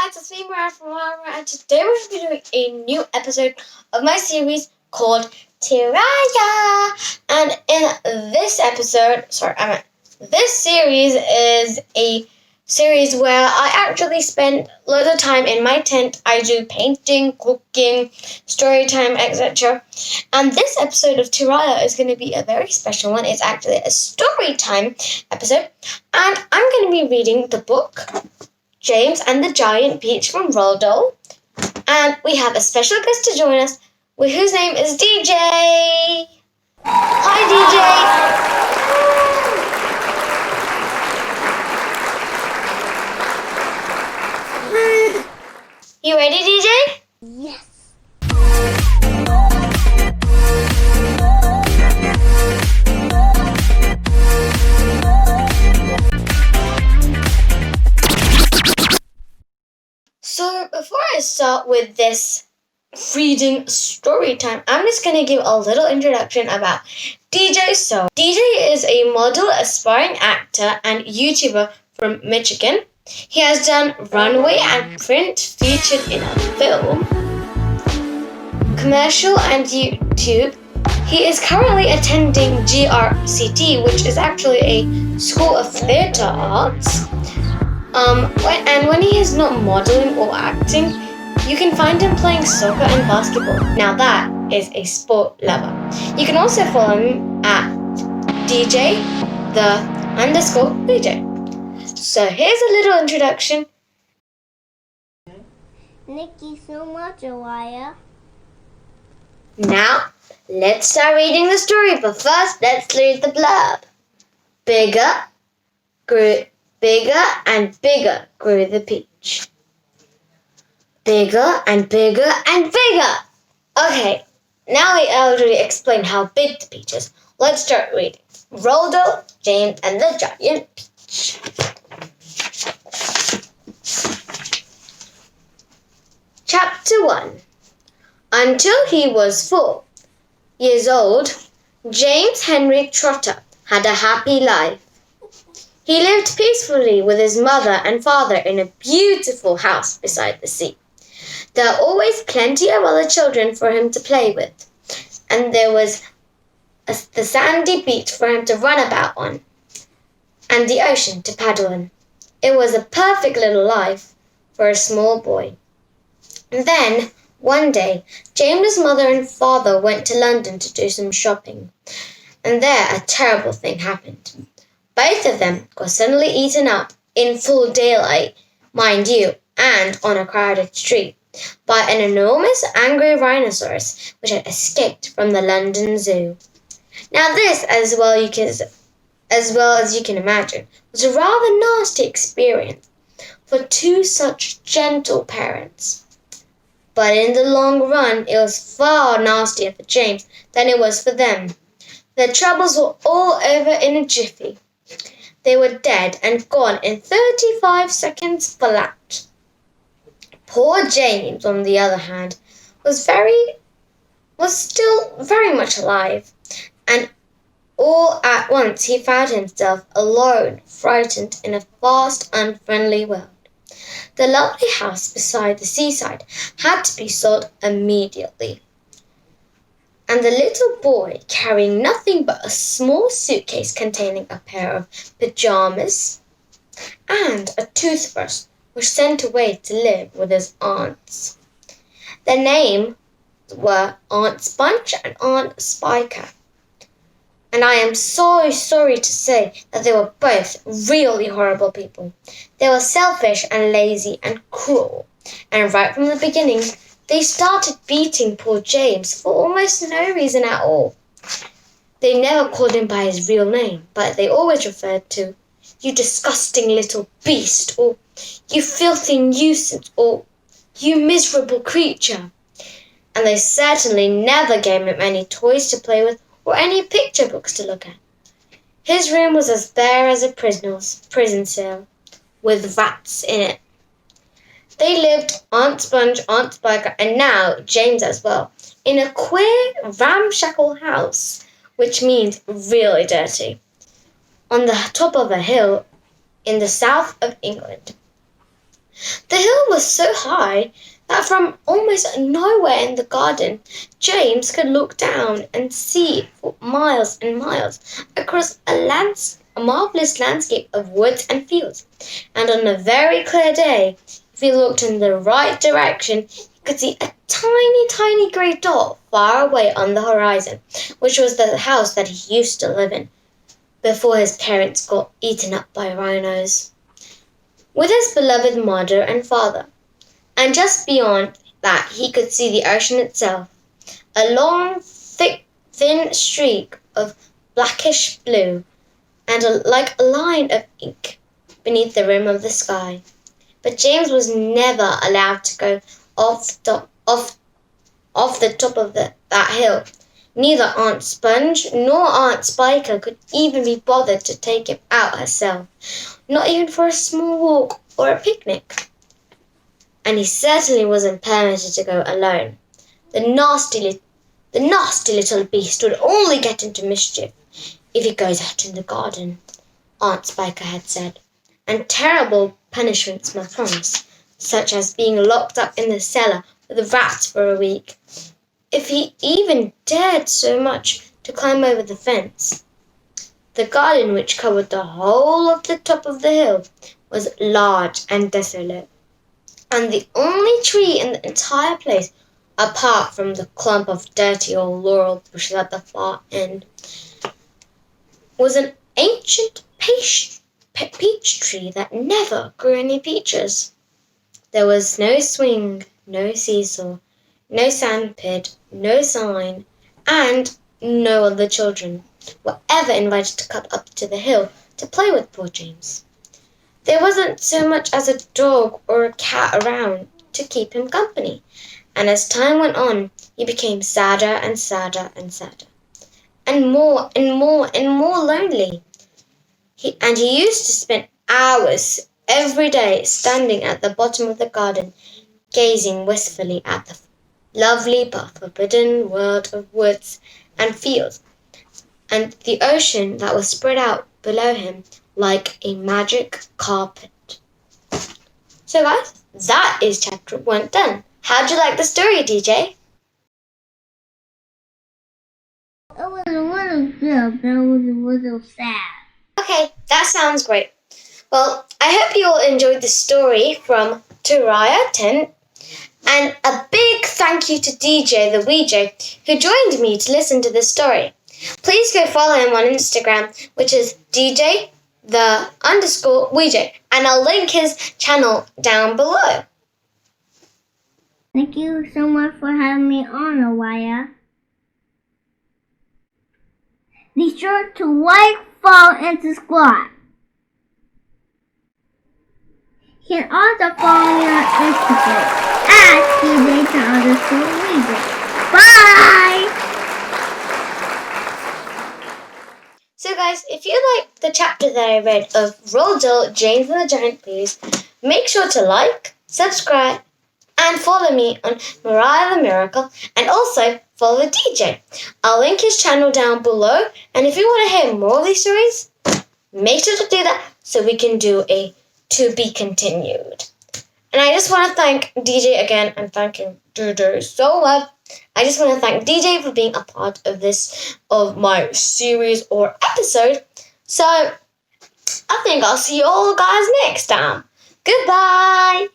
guys, it's me, Mariah from Around Miraya, and today we're going to be doing a new episode of my series called TIRAYA. And in this series is a series where I actually spend loads of time in my tent. I do painting, cooking, story time, etc. And this episode of TIRAYA is going to be a very special one. It's actually a story time episode, and I'm going to be reading the book James and the Giant Peach from Roald Dahl. And we have a special guest to join us, whose name is Deejay. Hi, Deejay. You ready, Deejay? Yes. So before I start with this reading story time, I'm just going to give a little introduction about Deejay. So Deejay is a model, aspiring actor, and YouTuber from Michigan. He has done runway and print, featured in a film, commercial, and YouTube. He is currently attending GRCT, which is actually a school of theatre arts. When he is not modeling or acting, you can find him playing soccer and basketball. Now that is a sport lover. You can also follow him at DJ_DJ. So here's a little introduction. Thank you so much, Araya. Now, let's start reading the story, but first, let's read the blurb. Bigger and bigger grew the peach. Bigger and bigger and bigger. Okay, now I already explained how big the peach is. Let's start reading. Roald Dahl, James and the Giant Peach. Chapter 1. Until he was 4 years old, James Henry Trotter had a happy life. He lived peacefully with his mother and father in a beautiful house beside the sea. There were always plenty of other children for him to play with, and there was the sandy beach for him to run about on, and the ocean to paddle in. It was a perfect little life for a small boy. And then, one day, James's mother and father went to London to do some shopping, and there a terrible thing happened. Both of them got suddenly eaten up in full daylight, mind you, and on a crowded street, by an enormous angry rhinoceros which had escaped from the London Zoo. Now this, as well as you can imagine, was a rather nasty experience for two such gentle parents. But in the long run, it was far nastier for James than it was for them. Their troubles were all over in a jiffy. They were dead and gone in 35 seconds flat. Poor James, on the other hand, was still very much alive, and all at once he found himself alone, frightened in a vast, unfriendly world. The lovely house beside the seaside had to be sold immediately, and the little boy, carrying nothing but a small suitcase containing a pair of pajamas and a toothbrush, was sent away to live with his aunts. Their names were Aunt Sponge and Aunt Spiker, and I am so sorry to say that they were both really horrible people. They were selfish and lazy and cruel, and right from the beginning, they started beating poor James for almost no reason at all. They never called him by his real name, but they always referred to, "You disgusting little beast," or "You filthy nuisance," or "You miserable creature." And they certainly never gave him any toys to play with or any picture books to look at. His room was as bare as a prison cell, with rats in it. They lived, Aunt Sponge, Aunt Spiker, and now James as well, in a queer, ramshackle house, which means really dirty, on the top of a hill in the south of England. The hill was so high that from almost nowhere in the garden, James could look down and see for miles and miles across a marvelous landscape of woods and fields. And on a very clear day, if he looked in the right direction, he could see a tiny, tiny grey dot far away on the horizon, which was the house that he used to live in before his parents got eaten up by rhinos, with his beloved mother and father. And just beyond that he could see the ocean itself, a long, thick, thin streak of blackish blue, and like a line of ink beneath the rim of the sky. But James was never allowed to go off the top of that hill. Neither Aunt Sponge nor Aunt Spiker could even be bothered to take him out herself, not even for a small walk or a picnic. And he certainly wasn't permitted to go alone. The nasty little beast would only get into mischief if he goes out in the garden, Aunt Spiker had said, and terrible punishments must promise, such as being locked up in the cellar with rats for a week, if he even dared so much to climb over the fence. The garden, which covered the whole of the top of the hill, was large and desolate, and the only tree in the entire place, apart from the clump of dirty old laurel bushes at the far end, was an ancient peach tree that never grew any peaches. There was no swing, no seesaw, no sandpit, no sign, and no other children were ever invited to come up to the hill to play with poor James. There wasn't so much as a dog or a cat around to keep him company, and as time went on, he became sadder and sadder and sadder, and more and more and more lonely. He used to spend hours every day standing at the bottom of the garden, gazing wistfully at the lovely but forbidden world of woods and fields, and the ocean that was spread out below him like a magic carpet. So guys, that is chapter 1 done. How'd you like the story, DJ? It was a little good, but it was a little sad. Okay, that sounds great. Well, I hope you all enjoyed the story from TIRAYA 10. And a big thank you to DJ the WeeJ who joined me to listen to this story. Please go follow him on Instagram, which is DJ the _WeeJ, and I'll link his channel down below. Thank you so much for having me on, Araya. Be sure to like, follow, and subscribe. You can also follow me on Instagram at DJ_WeeJ. Bye! So guys, if you liked the chapter that I read of Roald Dahl, James and the Giant Peas, make sure to like, subscribe, and follow me on Miraya the Miracle, and also follow DJ. I'll link his channel down below, and if you want to hear more of these stories, make sure to do that so we can do a to be continued. And I just want to thank DJ again, and thank you, DJ, so much. I just want to thank DJ for being a part of my series or episode. So, I think I'll see you all guys next time. Goodbye!